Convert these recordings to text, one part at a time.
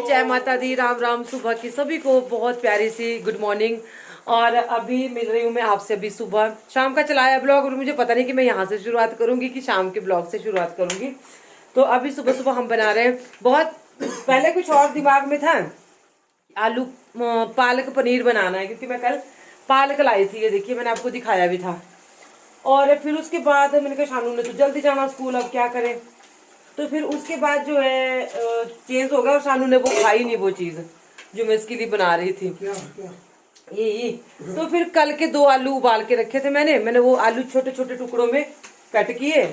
जय माता दी, राम राम। सुबह की सभी को बहुत प्यारी सी गुड मॉर्निंग। और अभी मिल रही हूँ मैं आपसे अभी सुबह शाम का चलाया ब्लॉग, और मुझे पता नहीं कि मैं यहाँ से शुरुआत करूंगी कि शाम के ब्लॉग से शुरुआत करूंगी। तो अभी सुबह सुबह हम बना रहे हैं, बहुत पहले कुछ और दिमाग में था, आलू पालक पनीर बनाना है, क्योंकि मैं कल पालक लाई थी, ये देखिए मैंने आपको दिखाया भी था। और फिर उसके बाद मैंने कहा शानू ने तो जल्दी जाना स्कूल, अब क्या करें। तो फिर उसके बाद जो है चेंज हो गया, और शानू ने वो खाई नहीं वो चीज जो मैं इसके लिए बना रही थी। ये तो फिर कल के 2 आलू उबाल के रखे थे मैंने वो आलू छोटे छोटे टुकड़ों में कट किए।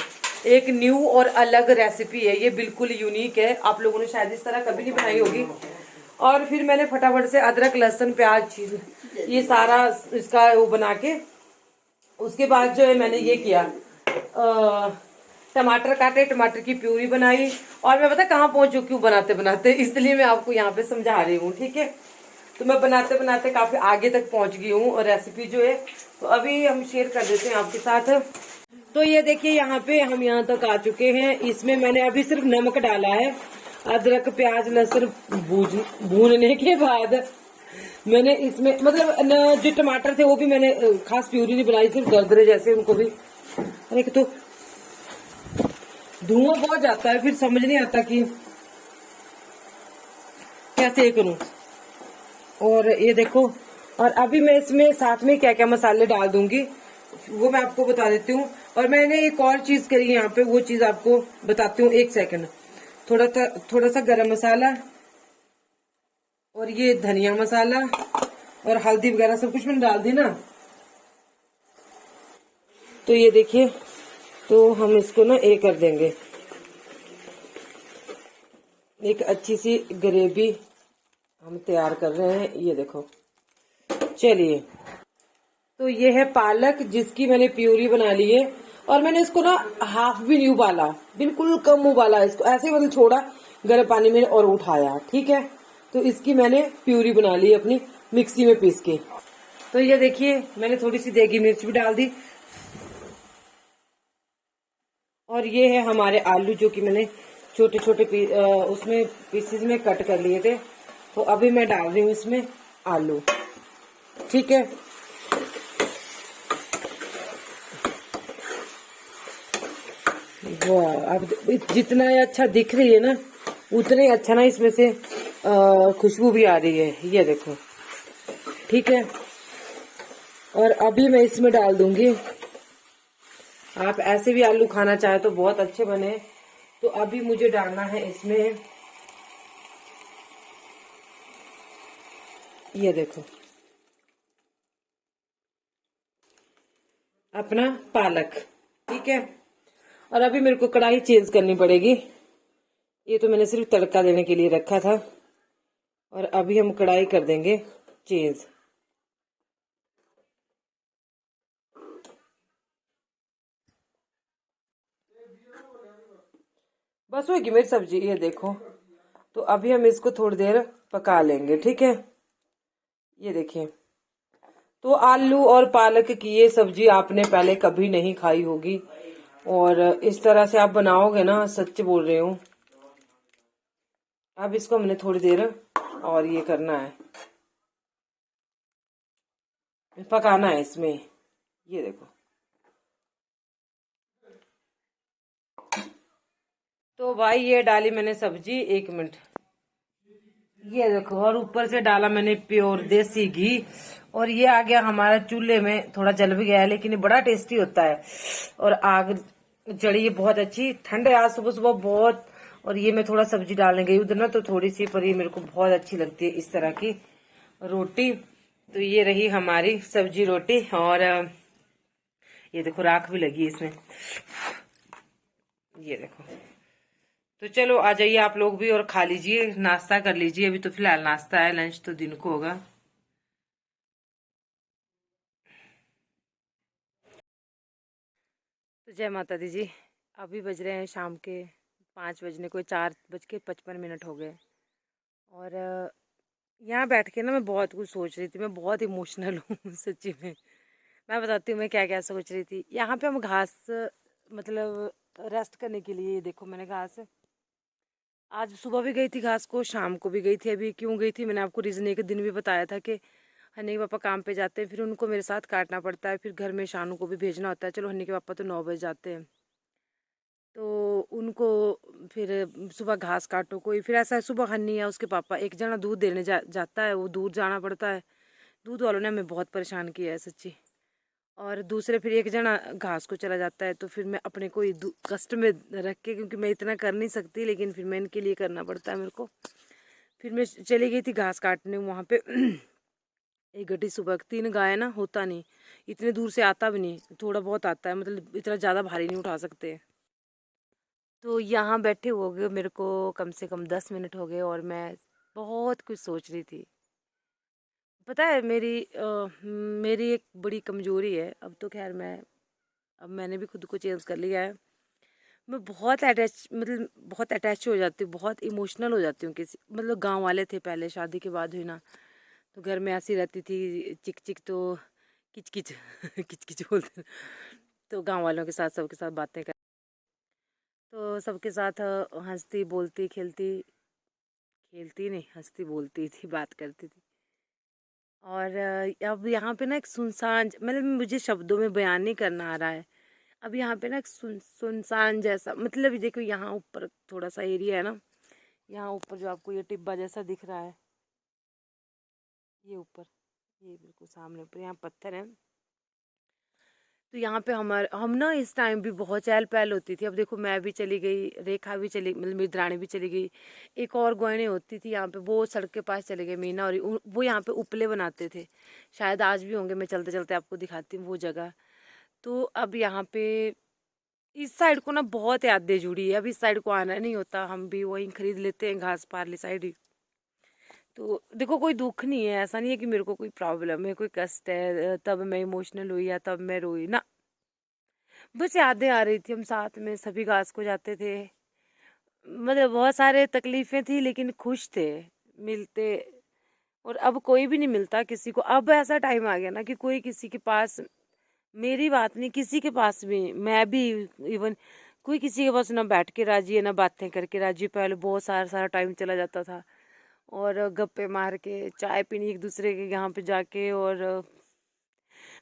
एक न्यू और अलग रेसिपी है ये, बिल्कुल यूनिक है, आप लोगों ने शायद इस तरह कभी नहीं बनाई होगी। और फिर मैंने फटाफट से अदरक लहसुन प्याज ये सारा इसका वो बना के, उसके बाद जो है मैंने ये किया, टमाटर काटे, टमाटर की प्यूरी बनाई। और मैं पता कहाँ पहुंच चुकी हूँ बनाते बनाते, इसलिए मैं आपको यहाँ पे समझा रही हूँ, ठीक है। तो मैं बनाते बनाते काफी आगे तक पहुंच गई हूँ, और रेसिपी जो है तो अभी हम शेयर कर देते हैं आपके साथ। तो ये देखिए यहाँ पे हम यहाँ तक आ चुके हैं। इसमें मैंने अभी सिर्फ नमक डाला है। अदरक प्याज लहसुन भूनने के बाद मैंने इसमें मतलब जो टमाटर थे वो भी मैंने खास प्यूरी नहीं बनाई, सिर्फ दरदरे जैसे उनको भी। अरे तो धुआं बहुत जाता है, फिर समझ नहीं आता कि कैसे ये करूं। और ये देखो, और अभी मैं इसमें साथ में क्या क्या मसाले डाल दूंगी वो मैं आपको बता देती हूँ। और मैंने एक और चीज करी यहाँ पे, वो चीज आपको बताती हूँ, एक सेकंड। थोड़ा सा गरम मसाला, और ये धनिया मसाला और हल्दी वगैरह सब कुछ मैंने डाल दी ना। तो ये देखिए, तो हम इसको ना ये कर देंगे, एक अच्छी सी ग्रेवी हम तैयार कर रहे हैं, ये देखो। चलिए, तो ये है पालक जिसकी मैंने प्यूरी बना ली है। और मैंने इसको ना हाफ भी नहीं उबाला, बिल्कुल कम उबाला इसको, ऐसे ही मतलब छोड़ा गर्म पानी में और उठाया, ठीक है। तो इसकी मैंने प्यूरी बना ली अपनी मिक्सी में पीस के। तो ये देखिए मैंने थोड़ी सी देगी मिर्च भी डाल दी। और ये है हमारे आलू जो कि मैंने छोटे छोटे उसमें पीसेस में कट कर लिए थे। तो अभी मैं डाल रही हूँ इसमें आलू, ठीक है। वाह, अब जितना अच्छा दिख रही है ना उतने अच्छा ना इसमें से खुशबू भी आ रही है, ये देखो, ठीक है। और अभी मैं इसमें डाल दूंगी, आप ऐसे भी आलू खाना चाहे तो बहुत अच्छे बने। तो अभी मुझे डालना है इसमें, ये देखो, अपना पालक, ठीक है। और अभी मेरे को कढ़ाई चेंज करनी पड़ेगी, ये तो मैंने सिर्फ तड़का देने के लिए रखा था। और अभी हम कढ़ाई कर देंगे चेंज। बस होगी मेरी सब्जी, ये देखो। तो अभी हम इसको थोड़ी देर पका लेंगे, ठीक है। ये देखिए, तो आलू और पालक की ये सब्जी आपने पहले कभी नहीं खाई होगी, और इस तरह से आप बनाओगे ना, सच बोल रही हूँ। अब इसको हमने थोड़ी देर और ये करना है, पकाना है इसमें, ये देखो। तो भाई ये डाली मैंने सब्जी, 1 मिनट, ये देखो। और ऊपर से डाला मैंने प्योर देसी घी। और ये आ गया हमारा चूल्हे में, थोड़ा जल भी गया है लेकिन ये बड़ा टेस्टी होता है। और आग जड़ी है बहुत अच्छी, ठंड है आज सुबह सुबह बहुत। और ये मैं थोड़ा सब्जी डालने गई उधर ना, तो थोड़ी सी, पर ये मेरे को बहुत अच्छी लगती है इस तरह की रोटी। तो ये रही हमारी सब्जी रोटी। और ये देखो राख भी लगी इसमें, ये देखो। तो चलो आ जाइए आप लोग भी और खा लीजिए, नाश्ता कर लीजिए। अभी तो फिलहाल नाश्ता है, लंच तो दिन को होगा। तो जय माता दी जी। अभी बज रहे हैं शाम के 5 बजने को, 4:55 हो गए। और यहाँ बैठ के ना मैं बहुत कुछ सोच रही थी, मैं बहुत इमोशनल हूँ सच्ची में। मैं बताती हूँ मैं क्या क्या सोच रही थी। यहाँ पे हम घास मतलब रेस्ट करने के लिए, ये देखो मैंने घास आज सुबह भी गई थी घास को, शाम को भी गई थी। अभी क्यों गई थी मैंने आपको रीज़न एक दिन भी बताया था कि हन्नी के पापा काम पे जाते हैं, फिर उनको मेरे साथ काटना पड़ता है, फिर घर में शानू को भी भेजना होता है। चलो हन्नी के पापा तो 9 बजे जाते हैं, तो उनको फिर सुबह घास काटो कोई, फिर ऐसा है सुबह हन्नी या उसके पापा एक जना दूध देने जाता है, वो दूर जाना पड़ता है। दूध वालों ने हमें बहुत परेशान किया है सच्ची। और दूसरे फिर एक जना घास को चला जाता है, तो फिर मैं अपने को ही कष्ट में रख के, क्योंकि मैं इतना कर नहीं सकती, लेकिन फिर मैं इनके लिए करना पड़ता है मेरे को। फिर मैं चली गई थी घास काटने वहाँ पे। एक गड्डी सुबह 3 गाय ना होता नहीं, इतने दूर से आता भी नहीं, थोड़ा बहुत आता है, मतलब इतना ज़्यादा भारी नहीं उठा सकते। तो यहाँ बैठे हो गए मेरे को कम से कम 10 मिनट हो गए, और मैं बहुत कुछ सोच रही थी। पता है मेरी एक बड़ी कमजोरी है। अब तो खैर अब मैंने भी खुद को चेंज कर लिया है। मैं बहुत अटैच, मतलब बहुत अटैच हो जाती हूँ, बहुत इमोशनल हो जाती हूँ किसी, मतलब गांव वाले थे पहले, शादी के बाद हुई ना, तो घर में ऐसी रहती थी, चिक चिक तो किच किच किच किच बोलते, तो गांव वालों के साथ सबके साथ बातें कर, तो सबके साथ हंसती बोलती खेलती, खेलती नहीं हंसती बोलती थी, बात करती थी। और अब यहाँ पे ना एक सुनसान, मतलब मुझे शब्दों में बयान नहीं करना आ रहा है। अब यहाँ पे ना एक सुनसान जैसा, मतलब देखो यहाँ ऊपर थोड़ा सा एरिया है ना, यहाँ ऊपर जो आपको ये टिब्बा जैसा दिख रहा है, ये ऊपर, ये बिल्कुल सामने ऊपर यहाँ पत्थर है। तो यहाँ पे हम ना इस टाइम भी बहुत चहल पहल होती थी। अब देखो मैं भी चली गई, रेखा भी चली, मतलब मेरी दरानी भी चली गई, एक और गृहिणी होती थी यहाँ पे, वो सड़क के पास चले गए, मीना, और वो यहाँ पे उपले बनाते थे, शायद आज भी होंगे, मैं चलते चलते आपको दिखाती हूँ वो जगह। तो अब यहाँ पे इस साइड को ना बहुत यादें जुड़ी है, अब इस साइड को आना नहीं होता, हम भी वहीं खरीद लेते हैं घास पारली साइड ही। तो देखो कोई दुख नहीं है, ऐसा नहीं है कि मेरे को कोई प्रॉब्लम है, कोई कष्ट है तब मैं इमोशनल हुई या तब मैं रोई ना, बस यादें आ रही थी, हम साथ में सभी घास को जाते थे, मतलब बहुत सारे तकलीफें थी लेकिन खुश थे मिलते। और अब कोई भी नहीं मिलता किसी को, अब ऐसा टाइम आ गया ना कि कोई किसी के पास, मेरी बात नहीं, किसी के पास भी, मैं भी इवन, कोई किसी के पास ना बैठ के राजी है ना बातें करके राजी। पहले बहुत सारा सारा टाइम चला जाता था, और गप्पे मार के चाय पीनी एक दूसरे के यहाँ पे जाके। और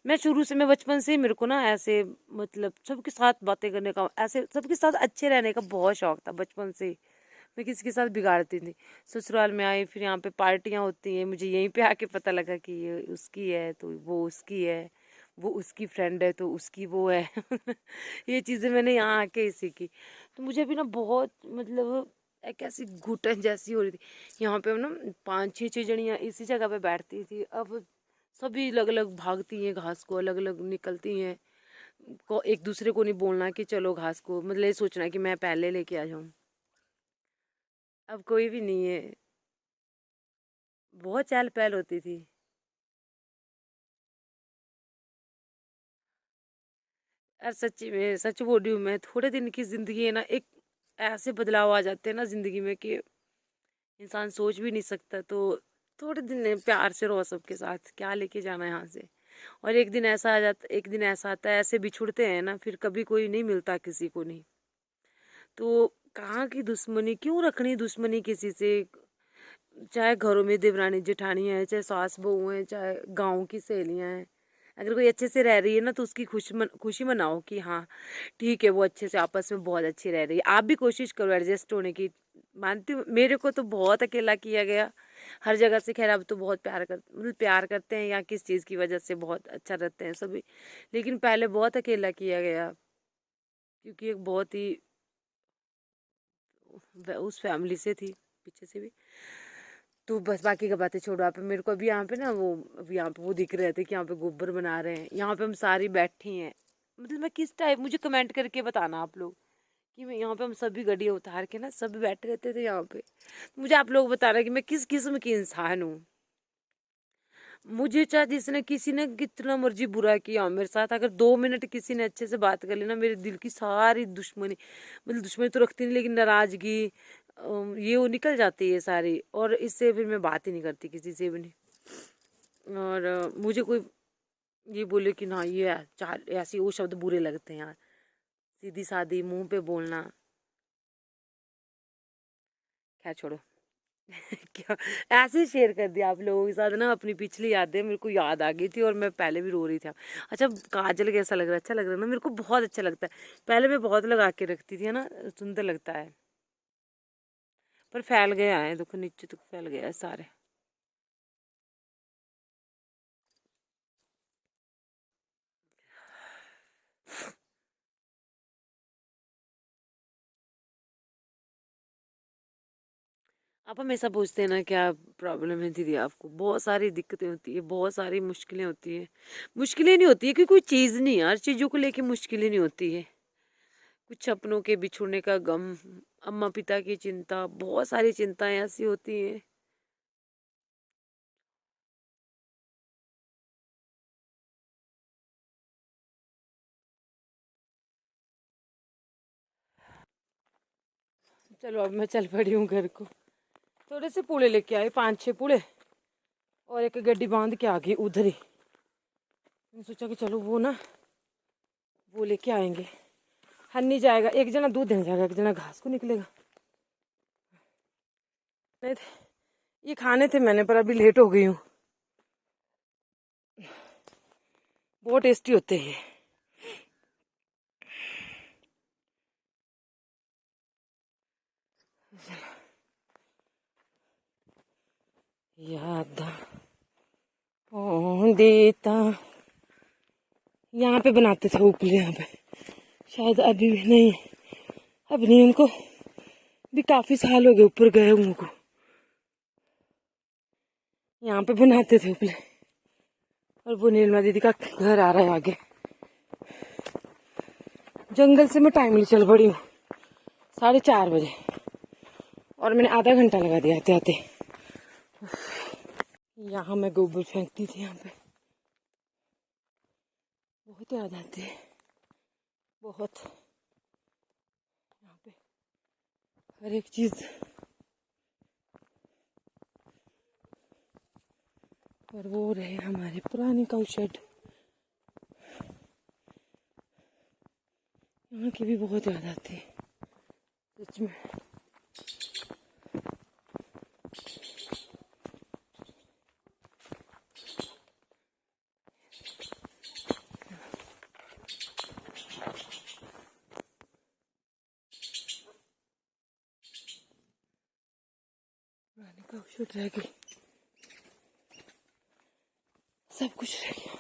मैं शुरू से, मैं बचपन से ही मेरे को ना ऐसे, मतलब सबके साथ बातें करने का, ऐसे सबके साथ अच्छे रहने का बहुत शौक था बचपन से ही। मैं किसी के साथ बिगाड़ती थी। ससुराल में आई, फिर यहाँ पे पार्टियाँ होती हैं, मुझे यहीं पे आके पता लगा कि ये उसकी है तो वो उसकी है, वो उसकी फ्रेंड है तो उसकी वो है। ये चीज़ें मैंने यहाँ आके ही सीखी। तो मुझे भी ना बहुत, मतलब एक ऐसी घुटन जैसी हो रही थी। यहाँ पे हम ना 5 6 जनियाँ इसी जगह पे बैठती थी, अब सभी अलग अलग भागती हैं घास को, अलग अलग निकलती हैं, को एक दूसरे को नहीं बोलना कि चलो घास को, मतलब ये सोचना कि मैं पहले लेके आ जाऊँ। अब कोई भी नहीं है, बहुत चहल पहल होती थी। और सच्ची में सच बोल रही हूँ मैं, थोड़े दिन की जिंदगी है ना, एक ऐसे बदलाव आ जाते हैं ना जिंदगी में कि इंसान सोच भी नहीं सकता। तो थोड़े दिन प्यार से रहो सबके साथ, क्या लेके जाना है यहाँ से। और एक दिन ऐसा आ जाता, एक दिन ऐसा आता है, ऐसे बिछुड़ते हैं ना, फिर कभी कोई नहीं मिलता किसी को नहीं। तो कहाँ की दुश्मनी, क्यों रखनी दुश्मनी किसी से, चाहे घरों में देवरानी जेठानी है, चाहे सास बहू है, चाहे गाँव की सहेलियाँ हैं। अगर कोई अच्छे से रह रही है ना, तो उसकी खुशी मनाओ कि हाँ ठीक है, वो अच्छे से आपस में बहुत अच्छी रह रही है। आप भी कोशिश करो एडजस्ट होने की। मानती हूँ मेरे को तो बहुत अकेला किया गया हर जगह से। खैर अब तो बहुत मतलब प्यार करते हैं, या किस चीज़ की वजह से बहुत अच्छा रहते हैं सभी, लेकिन पहले बहुत अकेला किया गया, क्योंकि एक बहुत ही उस फैमिली से थी, पीछे से भी। तो बस बाकी का बातें छोड़ो, आप मेरे को अभी यहाँ पे ना वो, अभी यहाँ पे वो दिख रहे थे कि यहाँ पे गोबर बना रहे हैं, यहाँ पे हम सारी बैठी हैं। मतलब मैं किस टाइप, मुझे कमेंट करके बताना आप लोग कि मैं यहाँ पे, हम सभी गड्डियाँ उतार के ना सभी बैठे रहते थे यहाँ पे। मुझे आप लोग बताना कि मैं किस किस्म की इंसान हूँ। मुझे चाहे जिसने, किसी ने कितना मर्जी बुरा किया हो मेरे साथ, अगर 2 मिनट किसी ने अच्छे से बात कर ली ना, मेरे दिल की सारी दुश्मनी, मतलब दुश्मनी तो रखती नहीं लेकिन नाराजगी, ये वो निकल जाती है सारी, और इससे फिर मैं बात ही नहीं करती किसी से भी नहीं। और मुझे कोई ये बोले कि ना ये चार ऐसी, वो शब्द बुरे लगते हैं यार, सीधी सादी मुंह पे बोलना। है छोड़ो। क्या ऐसे ही शेयर कर दिया आप लोगों के साथ ना, अपनी पिछली यादें मेरे को याद आ गई थी और मैं पहले भी रो रही थी। अच्छा काजल कैसा लग रहा है? अच्छा लग रहा है ना? मेरे को बहुत अच्छा लगता है। पहले मैं बहुत लगा के रखती थी, है ना, सुंदर लगता है। पर फैल गया है, देखो नीचे तक फैल गया है सारे। आप हमेशा पूछते हैं ना क्या प्रॉब्लम है दीदी आपको? बहुत सारी दिक्कतें होती है, बहुत सारी मुश्किलें होती है। मुश्किलें नहीं होती है कि कोई चीज़ नहीं, हर चीज़ों को लेके मुश्किलें नहीं होती है। कुछ अपनों के बिछुड़ने का गम, अम्मा पिता की चिंता, बहुत सारी चिंताएं ऐसी होती हैं। चलो अब मैं चल पड़ी हूँ घर को। थोड़े से पूड़े लेके आए, 5-6 पूड़े, और एक गड्डी बांध के आ गई उधर ही। मैंने सोचा कि चलो वो ना, वो लेके आएंगे। हन्नी जाएगा, एक जना दूध देने जाएगा, एक जना घास को निकलेगा। नहीं थे ये खाने थे मैंने, पर अभी लेट हो गई हूँ। बहुत टेस्टी होते हैं। याद ओ देता, यहाँ पे बनाते थे उपले, यहाँ पे शायद अभी भी नहीं, अब नहीं, उनको भी काफी साल हो गए ऊपर गए उनको। यहाँ पे बनाते थे उपले। और वो नीलमा दीदी का घर आ रहा है आगे। जंगल से मैं टाइमली चल पड़ी हूँ, 4:30 बजे, और मैंने आधा घंटा लगा दिया आते आते। यहाँ मैं गोबर फेंकती थी, यहाँ पे बहुत याद आती है, बहुत। यहाँ पे हर एक चीज। और वो रहे हमारे पुराने काऊ शेड, यहाँ की भी बहुत याद आती है सच में। पुराने काऊ शेड रह गई, सब कुछ रह गया।